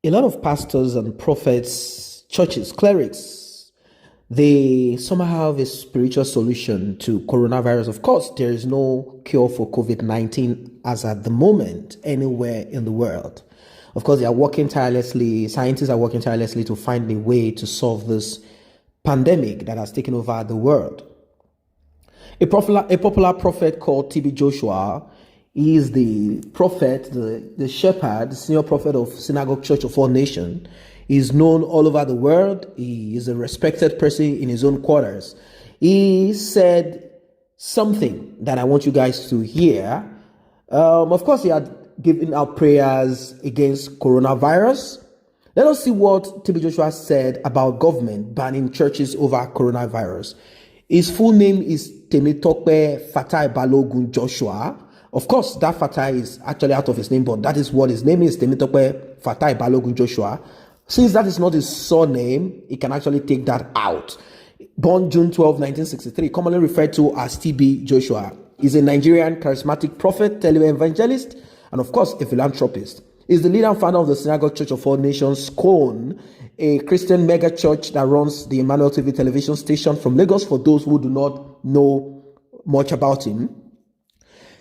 A lot of pastors and prophets, churches, clerics, they somehow have a spiritual solution to coronavirus. Of course, there is no cure for COVID-19 as at the moment anywhere in the world. Of course, they are working tirelessly, scientists are working tirelessly to find a way to solve this pandemic that has taken over the world. A popular prophet called TB Joshua, he is the prophet, the shepherd, the senior prophet of Synagogue Church of All Nations. He is known all over the world. He is a respected person in his own quarters. He said something that I want you guys to hear. Of course, he had given out prayers against coronavirus. Let us see what TB Joshua said about government banning churches over coronavirus. His full name is Temitope Fatai Balogun Joshua. Of course, that Fatai is actually out of his name, but that is what his name is, Temitope Fatai Balogun Joshua. Since that is not his surname, he can actually take that out. Born June 12, 1963, commonly referred to as TB Joshua, is a Nigerian charismatic prophet, televangelist, and of course, a philanthropist. He's the leader and founder of the Synagogue Church of All Nations, ßANN1NG, a Christian mega church that runs the Emmanuel TV television station from Lagos, for those who do not know much about him.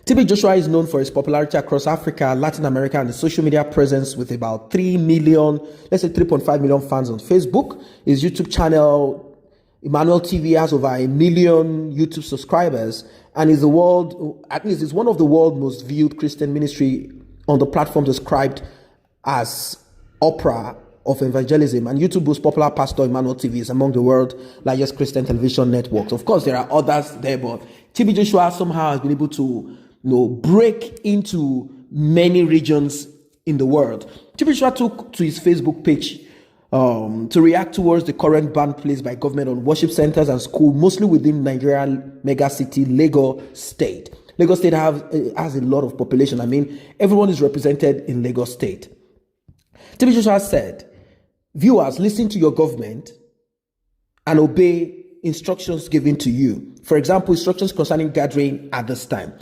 TB Joshua is known for his popularity across Africa, Latin America, and his social media presence with about 3 million, let's say 3.5 million fans on Facebook. His YouTube channel, Emmanuel TV, has over 1 million YouTube subscribers, and is is one of the world's most viewed Christian ministry on the platform described as opera of evangelism. And YouTube boasts popular pastor Emmanuel TV is among the world's largest Christian television networks. Of course, there are others there, but TB Joshua somehow has been able to break into many regions in the world. TB Joshua took to his Facebook page to react towards the current ban placed by government on worship centers and schools, mostly within Nigerian mega city Lagos State. Lagos State has a lot of population. I mean, everyone is represented in Lagos State. TB Joshua said, viewers, listen to your government and obey instructions given to you. For example, instructions concerning gathering at this time.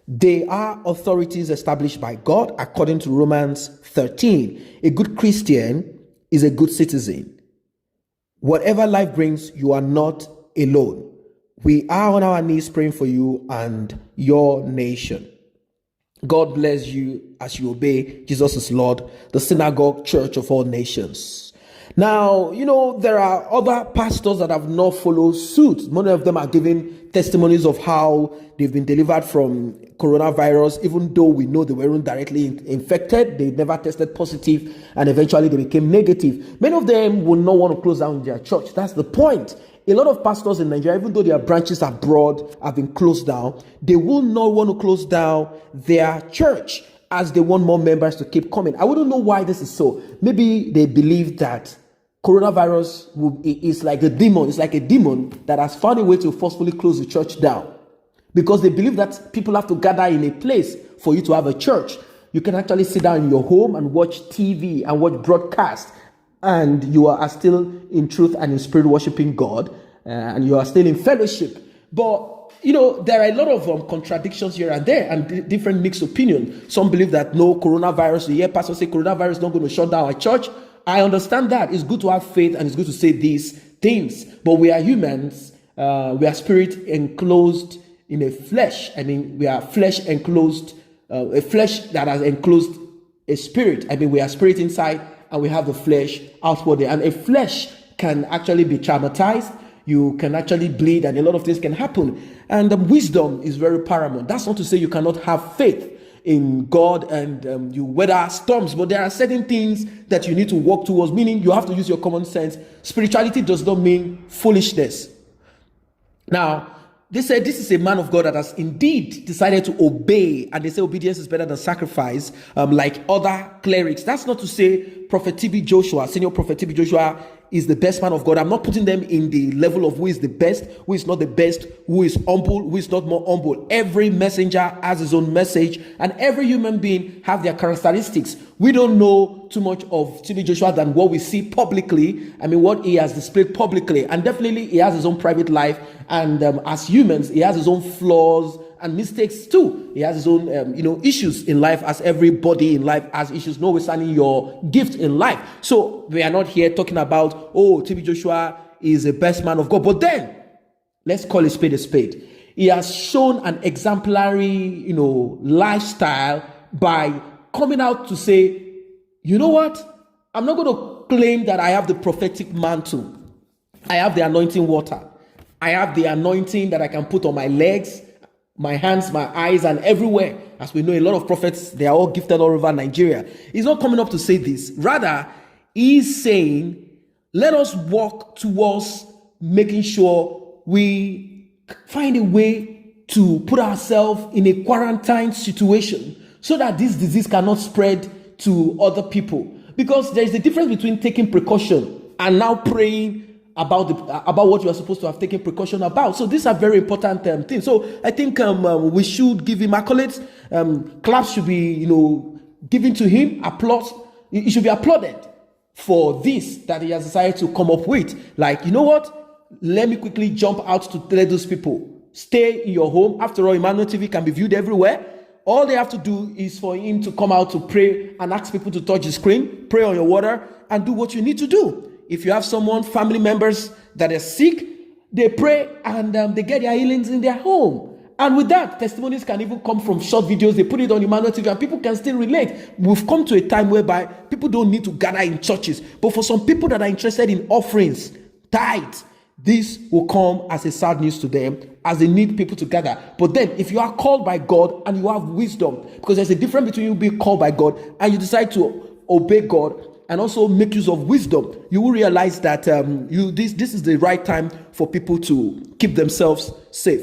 They are authorities established by God according to Romans 13. A good Christian is a good citizen. Whatever life brings, you are not alone. We are on our knees praying for you and your nation. God bless you as you obey Jesus is Lord, the Synagogue Church of All Nations. Now, there are other pastors that have not followed suit. Many of them are giving testimonies of how they've been delivered from coronavirus, even though we know they weren't directly infected. They never tested positive, and eventually they became negative. Many of them will not want to close down their church. That's the point. A lot of pastors in Nigeria, even though their branches abroad have been closed down, they will not want to close down their church as they want more members to keep coming. I wouldn't know why this is so. Maybe they believe that coronavirus is like a demon. It's like a demon that has found a way to forcefully close the church down. Because they believe that people have to gather in a place for you to have a church. You can actually sit down in your home and watch TV and watch broadcast, and you are still in truth and in spirit worshiping God, and you are still in fellowship. But there are a lot of contradictions here and there, and different mixed opinion. Some believe that no, coronavirus, you hear pastors say coronavirus is not going to shut down our church. I understand that. It's good to have faith and it's good to say these things. But we are humans. We are spirit enclosed in a flesh. I mean, we are flesh enclosed, a flesh that has enclosed a spirit. I mean, we are spirit inside and we have the flesh outwardly. And a flesh can actually be traumatized. You can actually bleed and a lot of things can happen. And wisdom is very paramount. That's not to say you cannot have faith in God and you weather storms, but there are certain things that you need to walk towards, meaning you have to use your common sense. Spirituality does not mean foolishness. Now, they said this is a man of God that has indeed decided to obey, and they say obedience is better than sacrifice, like other clerics. That's not to say Prophet TB Joshua, Senior Prophet TB Joshua, is the best man of God. I'm not putting them in the level of who is the best, who is not the best, who is humble, who is not more humble. Every messenger has his own message, and every human being have their characteristics. We don't know too much of TB Joshua than what we see publicly. I mean, what he has displayed publicly, and definitely he has his own private life. And as humans, he has his own flaws and mistakes too. He has his own, issues in life, as everybody in life has issues, notwithstanding your gift in life. So we are not here talking about, TB Joshua is the best man of God. But then, let's call a spade a spade. He has shown an exemplary, lifestyle by coming out to say, you know what? I'm not going to claim that I have the prophetic mantle. I have the anointing water. I have the anointing that I can put on my legs, my hands, my eyes, and everywhere. As we know, a lot of prophets, they are all gifted all over Nigeria. He's not coming up to say this. Rather, he's saying, let us walk towards making sure we find a way to put ourselves in a quarantine situation so that this disease cannot spread to other people. Because there is a difference between taking precaution and now praying about what you are supposed to have taken precaution about. So these are very important things. So I think we should give him accolades. Claps should be, given to him. Applause. He should be applauded for this that he has decided to come up with. Like, you know what? Let me quickly jump out to tell those people, stay in your home. After all, Emmanuel TV can be viewed everywhere. All they have to do is for him to come out to pray and ask people to touch the screen, pray on your water, and do what you need to do. If you have someone, family members that are sick, they pray and they get their healings in their home. And with that, testimonies can even come from short videos. They put it on Emmanuel TV and people can still relate. We've come to a time whereby people don't need to gather in churches. But for some people that are interested in offerings, tithes, this will come as a sad news to them, as they need people to gather. But then, if you are called by God and you have wisdom, because there's a difference between you being called by God and you decide to obey God and also make use of wisdom, you will realize that this is the right time for people to keep themselves safe.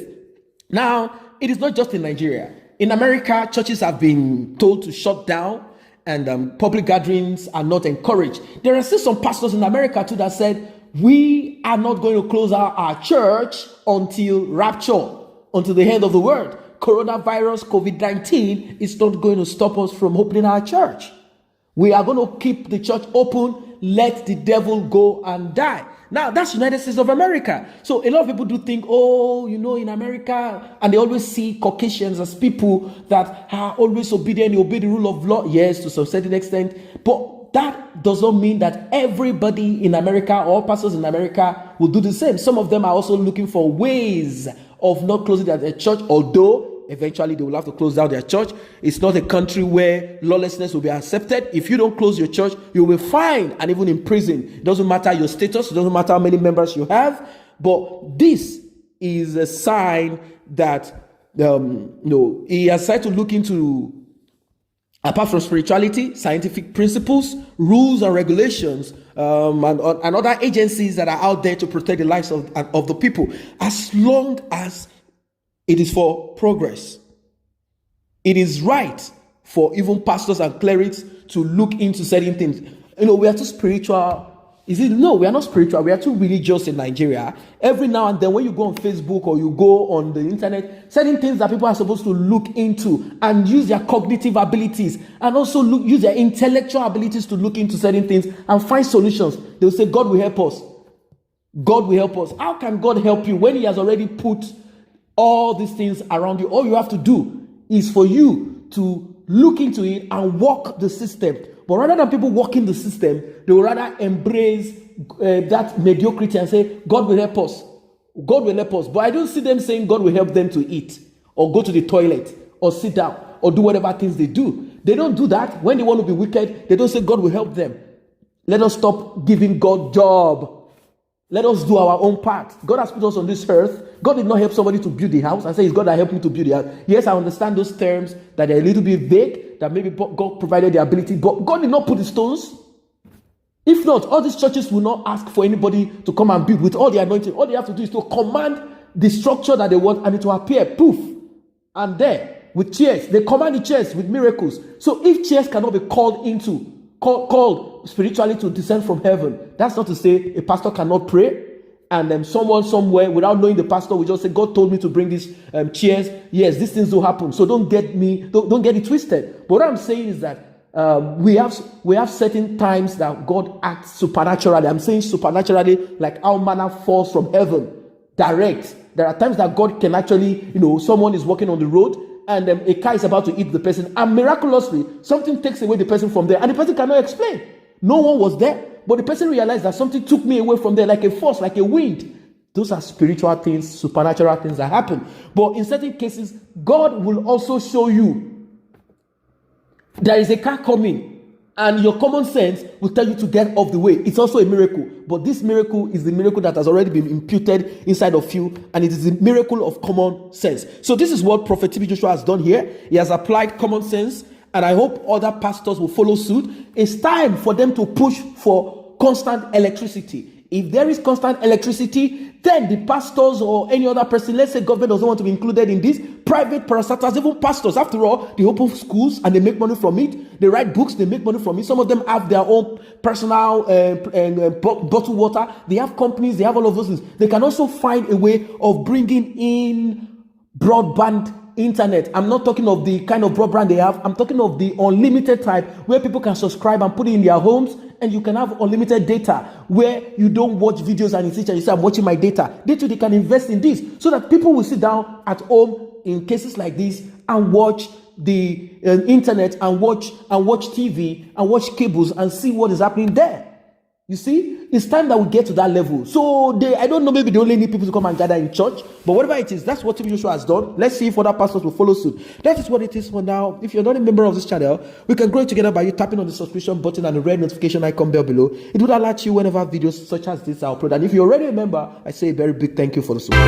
Now, it is not just in Nigeria. In America, churches have been told to shut down and public gatherings are not encouraged. There are still some pastors in America too that said, we are not going to close our church until rapture, until the end of the world. Coronavirus, COVID-19 is not going to stop us from opening our church. We are going to keep the church open, let the devil go and die. Now, that's United States of America. So a lot of people do think, in America, and they always see Caucasians as people that are always obedient, they obey the rule of law. Yes, to some certain extent. But that does not mean that everybody in America, all pastors in America, will do the same. Some of them are also looking for ways of not closing their church, although eventually they will have to close down their church. It's not a country where lawlessness will be accepted. If you don't close your church, you will be fined and even imprisoned. It doesn't matter your status. It doesn't matter how many members you have. But this is a sign that he has tried to look into, apart from spirituality, scientific principles, rules and regulations, and other agencies that are out there to protect the lives of the people, as long as it is for progress. It is right for even pastors and clerics to look into certain things. We are too spiritual. No, we are not spiritual. We are too religious in Nigeria. Every now and then when you go on Facebook or you go on the internet, certain things that people are supposed to look into and use their cognitive abilities and also use their intellectual abilities to look into certain things and find solutions. They will say, God will help us. God will help us. How can God help you when he has already put all these things around you? All you have to do is for you to look into it and walk the system. But rather than people walking the system, they will rather embrace that mediocrity and say, God will help us. God will help us. But I don't see them saying God will help them to eat or go to the toilet or sit down or do whatever things they do. They don't do that. When they want to be wicked, they don't say God will help them. Let us stop giving God job. Let us do our own part. God has put us on this earth. God did not help somebody to build the house and say, it's God that helped me to build the house. Yes, I understand those terms that are a little bit vague, that maybe God provided the ability, but God did not put the stones. If not, all these churches will not ask for anybody to come and build with all the anointing. All they have to do is to command the structure that they want and it will appear, poof, and there, with chairs. They command the chairs with miracles. So if chairs cannot be called spiritually to descend from heaven, that's not to say a pastor cannot pray and then someone somewhere without knowing the pastor will just say, God told me to bring these chairs. Yes, these things will happen. So don't get it twisted. But what I'm saying is that we have certain times that God acts supernaturally. I'm saying supernaturally, like how manna falls from heaven. direct. There are times that God can actually, someone is walking on the road and a car is about to eat the person, and miraculously something takes away the person from there, and the person cannot explain. No one was there, but the person realized that something took me away from there, like a force, like a wind. Those are spiritual things, supernatural things that happen. But in certain cases, God will also show you there is a car coming, and your common sense will tell you to get off the way. It's also a miracle. But this miracle is the miracle that has already been imputed inside of you, and it is the miracle of common sense. So this is what Prophet TB Joshua has done here. He has applied common sense, and I hope other pastors will follow suit. It's time for them to push for constant electricity. If there is constant electricity, then the pastors or any other person, let's say government doesn't want to be included in this, private parastatals, even pastors, after all, they open schools and they make money from it. They write books, they make money from it. Some of them have their own personal bottled water. They have companies, they have all of those things. They can also find a way of bringing in broadband internet. I'm not talking of the kind of broadband they have. I'm talking of the unlimited type where people can subscribe and put it in their homes, and you can have unlimited data where you don't watch videos and you say, I'm watching my data. They too, they can invest in this so that people will sit down at home in cases like this and watch the internet and watch TV and watch cables and see what is happening there. You see, it's time that we get to that level. So I don't know, maybe they only need people to come and gather in church, but whatever it is, that's what TB Joshua has done. Let's see if other pastors will follow suit. That is what it is for now. If you're not a member of this channel, we can grow together by you tapping on the subscription button and the red notification icon bell below. It would alert you whenever videos such as this are uploaded. And if you're already a member, I say a very big thank you for the support.